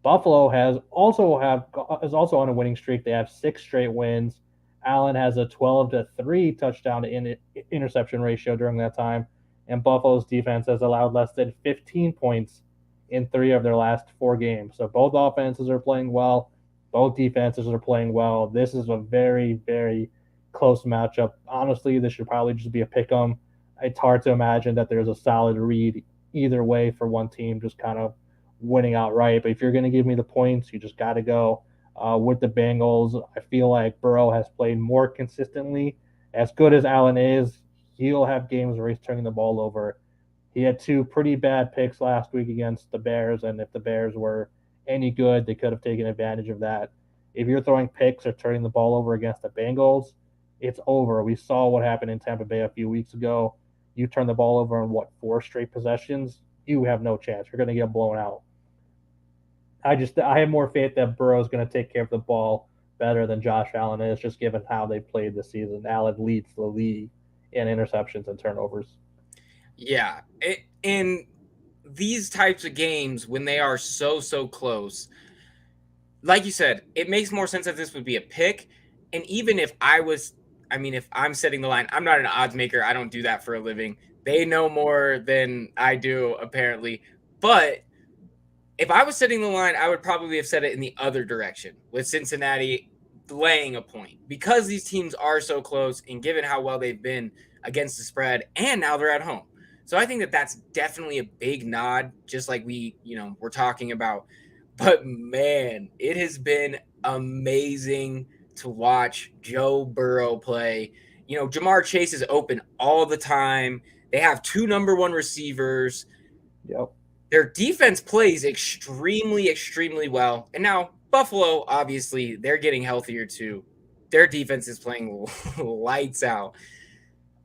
Buffalo is also on a winning streak. They have 6 straight wins. Allen has a 12-3 touchdown to interception ratio during that time, and Buffalo's defense has allowed less than 15 points in 3 of their last 4 games. So both offenses are playing well. Both defenses are playing well. This is a very, very close matchup. Honestly, this should probably just be a pick 'em. It's hard to imagine that there's a solid read either way for one team just kind of winning outright. But if you're going to give me the points, you just got to go with the Bengals. I feel like Burrow has played more consistently. As good as Allen is, he'll have games where he's turning the ball over. He had 2 pretty bad picks last week against the Bears, and if the Bears were any good, they could have taken advantage of that. If you're throwing picks or turning the ball over against the Bengals, it's over. We saw what happened in Tampa Bay a few weeks ago. You turn the ball over in 4 straight possessions, you have no chance. You're going to get blown out. I have more faith that Burrow is going to take care of the ball better than Josh Allen is, just given how they played this season. Allen leads the league in interceptions and turnovers. Yeah. In these types of games, when they are so close, like you said, it makes more sense that this would be a pick. And even if if I'm setting the line, I'm not an odds maker. I don't do that for a living. They know more than I do, apparently. But if I was setting the line, I would probably have set it in the other direction with Cincinnati laying a point because these teams are so close and given how well they've been against the spread and now they're at home. So I think that that's definitely a big nod, just like we're talking about. But man, it has been amazing to watch Joe Burrow play. Jamar Chase is open all the time. They have 2 number 1 receivers. Yep. Their defense plays extremely well. And now Buffalo, obviously, they're getting healthier too. Their defense is playing lights out.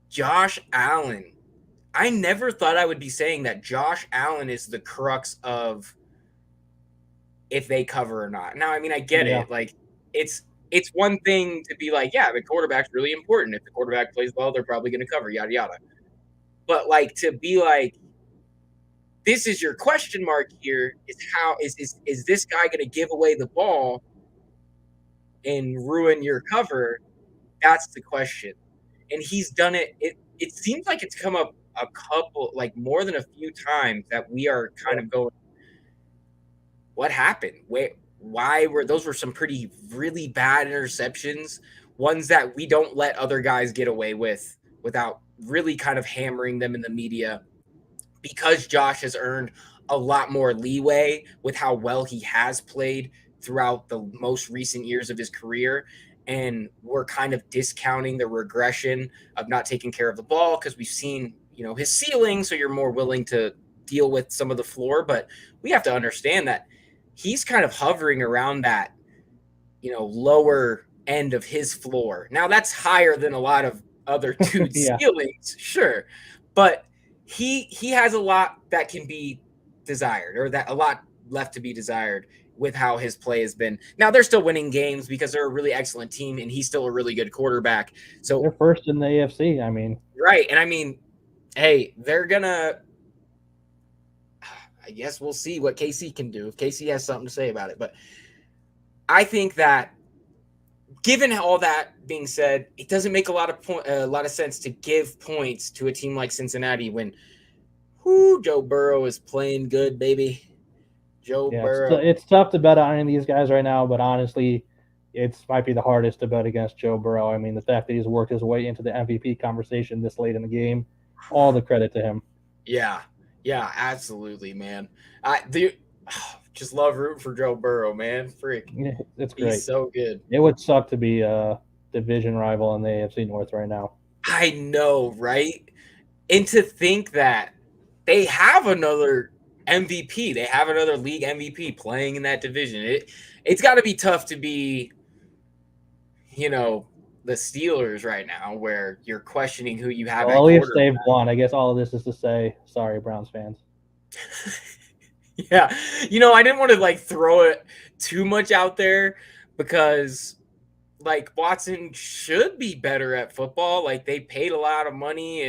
Josh Allen. I never thought I would be saying that Josh Allen is the crux of if they cover or not. Now, I get Yeah. it. Like it's one thing to be like, yeah, the quarterback's really important. If the quarterback plays well, they're probably going to cover, yada yada. But like to be like, this is your question mark here is how is this guy going to give away the ball and ruin your cover? That's the question. And he's done it. It seems like it's come up a couple, like more than a few times that we are kind of going, what happened? Why were those were some pretty really bad interceptions, ones that we don't let other guys get away with without really kind of hammering them in the media because Josh has earned a lot more leeway with how well he has played throughout the most recent years of his career. And we're kind of discounting the regression of not taking care of the ball because we've seen, his ceiling. So you're more willing to deal with some of the floor. But we have to understand that he's kind of hovering around that, lower end of his floor. Now that's higher than a lot of other dudes' Yeah. ceilings, sure. But he has a lot that can be desired, or that a lot left to be desired with how his play has been. Now they're still winning games because they're a really excellent team and he's still a really good quarterback. So They're first in the AFC. right. And hey, they're gonna I guess we'll see what KC can do if KC has something to say about it. But I think that given all that being said, it doesn't make a lot of sense to give points to a team like Cincinnati when Joe Burrow is playing good, baby. Joe Yeah, Burrow. it's tough to bet on any of these guys right now, but honestly, it might be the hardest to bet against Joe Burrow. The fact that he's worked his way into the MVP conversation this late in the game, all the credit to him. Yeah, absolutely, man. Just love rooting for Joe Burrow, man. Freak, Yeah, it's he's great. so good. It would suck to be a division rival in the AFC North right now. I know, right? And to think that they have another MVP, they have another league MVP playing in that division. It's got to be tough to be, the Steelers right now, where you're questioning who you have Well, at at least quarterback. they've won. I guess all of this is to say, sorry, Browns fans. Yeah, I didn't want to like throw it too much out there because like Watson should be better at football. Like they paid a lot of money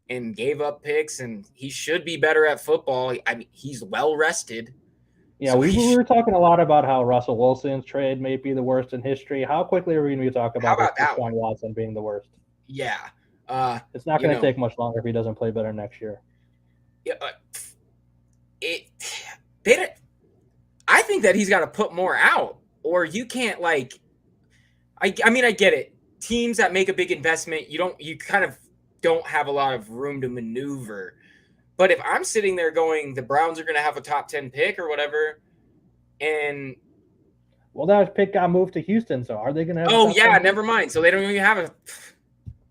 and gave up picks, and he should be better at football. I mean, he's well rested, Yeah, so we he. were talking a lot about how Russell Wilson's trade may be the worst in history. How quickly are we going to talk How about about that Deshaun one? Watson being the worst? Yeah, uh, It's not you going to know, take much longer if he doesn't play better next year. yeah, it. They. I think that he's got to put more out, or you can't like. I mean, I get it. Teams that make a big investment, you kind of don't have a lot of room to maneuver. But if I'm sitting there going, the Browns are going to have a top 10 pick or whatever, and Well, that pick got moved to Houston, so are they going to have a oh top 10 yeah, pick? never mind. So they don't even have a.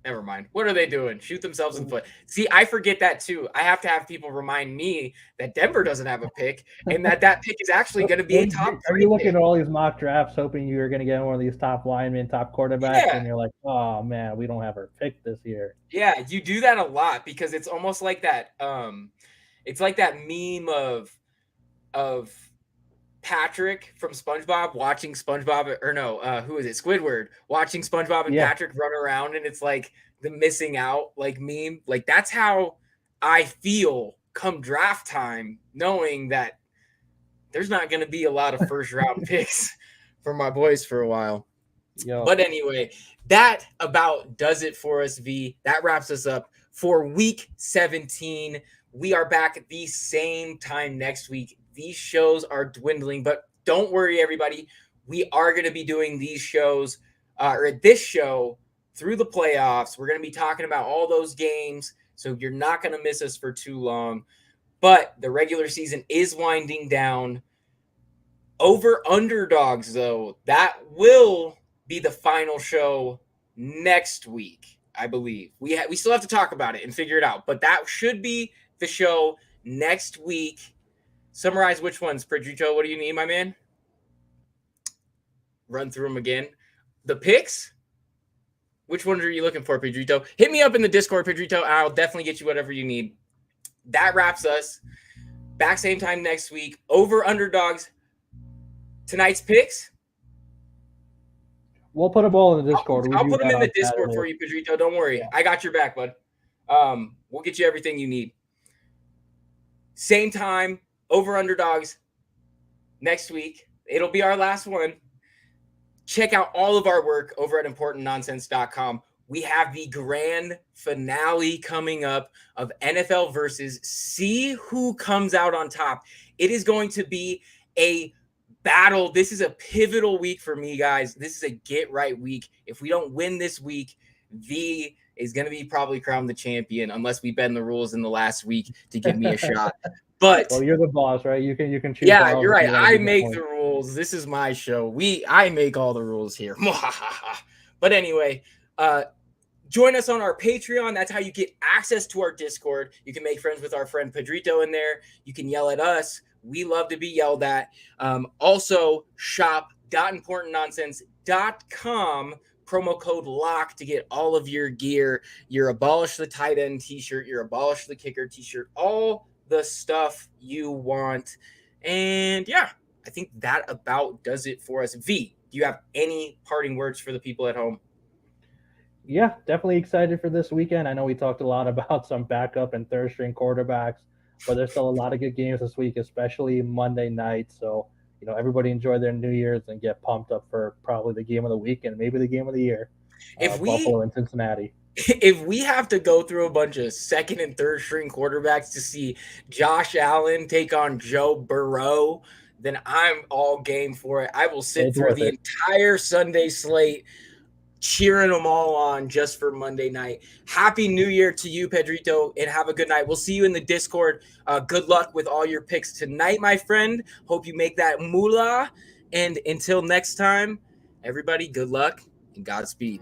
Never mind. What are they doing? Shoot themselves in the foot. See, I forget that too. I have to have people remind me that Denver doesn't have a pick and that pick is actually going to be a top Are three you looking pick. at all these mock drafts hoping you're going to get one of these top linemen, top quarterbacks, Yeah. and you're like, oh, man, we don't have our pick this year? Yeah. You do that a lot because it's almost like that. It's like that meme of Patrick from SpongeBob watching SpongeBob, or no, who is it? Squidward watching SpongeBob and Yeah. Patrick run around, and it's like the missing out like meme. Like that's how I feel come draft time, knowing that there's not going to be a lot of first round picks for my boys for a while. Yo. But anyway, that about does it for us, V. That wraps us up for week 17. We are back at the same time next week. These shows are dwindling, but don't worry, everybody. We are going to be doing these shows, or this show, through the playoffs. We're going to be talking about all those games, so you're not going to miss us for too long. But the regular season is winding down. Over underdogs, though, that will be the final show next week, I believe. We still have to talk about it and figure it out, but that should be the show next week. Summarize which ones, Pedrito. What do you need, my man? Run through them again. The picks? Which ones are you looking for, Pedrito? Hit me up in the Discord, Pedrito. I'll definitely get you whatever you need. That wraps us. Back same time next week. Over underdogs. Tonight's picks? We'll put them all in the Discord. I'll put them in the Discord for you, Pedrito. Don't worry. Yeah. I got your back, bud. We'll get you everything you need. Same time, over underdogs next week. It'll be our last one. Check out all of our work over at importantnonsense.com. We have the grand finale coming up of NFL versus. See who comes out on top. It is going to be a battle. This is a pivotal week for me, guys. This is a get right week. If we don't win this week, V is going to be probably crowned the champion unless we bend the rules in the last week to give me a shot. But well, you're the boss, right? You can choose. Yeah, you're right. I make the rules. This is my show. I make all the rules here. But anyway, join us on our Patreon. That's how you get access to our Discord. You can make friends with our friend Pedrito in there. You can yell at us. We love to be yelled at. Also, shop.importantnonsense.com. Promo code LOCK to get all of your gear. Your Abolish the Tight End t-shirt. Your Abolish the Kicker t-shirt. All the stuff you want. And yeah, I think that about does it for us. V, do you have any parting words for the people at home? Yeah, definitely excited for this weekend. I know we talked a lot about some backup and third string quarterbacks, but there's still a lot of good games this week, especially Monday night. So, everybody enjoy their New Year's and get pumped up for probably the game of the week and maybe the game of the year. Buffalo and Cincinnati. If we have to go through a bunch of second and third string quarterbacks to see Josh Allen take on Joe Burrow, then I'm all game for it. I will sit through the entire Sunday slate cheering them all on just for Monday night. Happy New Year to you, Pedrito, and have a good night. We'll see you in the Discord. Good luck with all your picks tonight, my friend. Hope you make that moolah. And until next time, everybody, good luck and Godspeed.